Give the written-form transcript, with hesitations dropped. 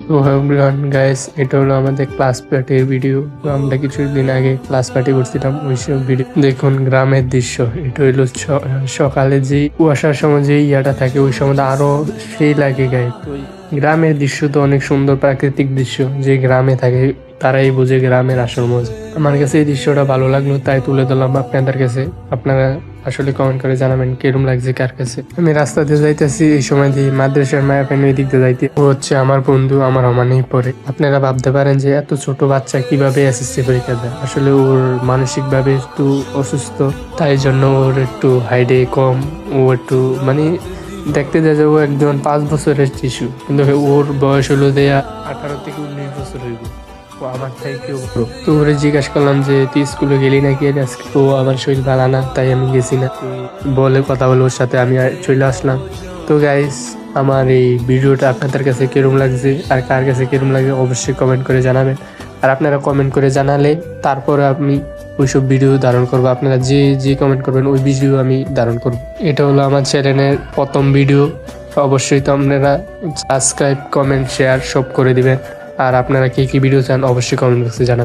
তো everyone guys, এটা হলো আমাদের ক্লাস পার্টির ভিডিও। তো আমরা কিছুদিন আগে ক্লাস পার্টি করছিলাম, ওইসব ভিডিও দেখুন। গ্রামের দৃশ্য, এটা হইলো সকালে যে কুয়াশার সময় যে ইয়াটা থাকে, ওই সময় আরো সেই লাগে গায়ে। তো গ্রামের দৃশ্য তো অনেক সুন্দর প্রাকৃতিক দৃশ্য, যে গ্রামে থাকে তারাই বুঝে গ্রামের আসল মজা। আমার কাছে এই দৃশ্যটা ভালো লাগলো, তাই তুলে ধরলাম আপনাদের কাছে। আপনারা আসলে কমেন্ট করে জানাবেন কিরম লাগছে কার কাছে। আমি রাস্তা দিয়ে যাইতেছি, এই সময় দিয়ে মাদ্রাসার মায়াপেন ওই দিক দিয়ে যাইতে, ও হচ্ছে আমার বন্ধু, আমার সমানেই পড়ে। আপনারা ভাবতে পারেন যে এত ছোট বাচ্চা কিভাবে এসএসসি পরীক্ষা দেয়। আসলে ওর মানসিক ভাবে একটু অসুস্থ, তাই জন্য ওর একটু হাইডে কম। ও একটু মানে দেখতে যায় যে ও একজন 5 বছরের শিশু, কিন্তু ওর বয়স হলো দেয়া 18 থেকে 19 বছর হইব। ও আমার থেকেও বড়। তো ওরে জিজ্ঞাসা করলাম যে তুই স্কুলে গেলি নাকি আজকে? তো আমার শরীর ভালো না, তাই আমি গেছি না। বলে কথা বলে ওর সাথে আমি চলে আসলাম। তো গাইস, আমার এই ভিডিওটা আপনাদের কাছে কিরম লাগছে আর কার কাছে কিরম লাগে অবশ্যই কমেন্ট করে জানাবেন। আর আপনারা কমেন্ট করে জানালে তারপরে আমি ওইসব ভিডিও ধারণ করবো। আপনারা যে যে কমেন্ট করবেন ওই ভিডিও আমি ধারণ করব। এটা হলো আমার চ্যানেলের প্রথম ভিডিও। অবশ্যই তো আপনারা সাবস্ক্রাইব, কমেন্ট, শেয়ার সব করে দিবেন। আর আপনারা কি কি ভিডিও চান অবশ্যই কমেন্ট বক্সে জানাবেন।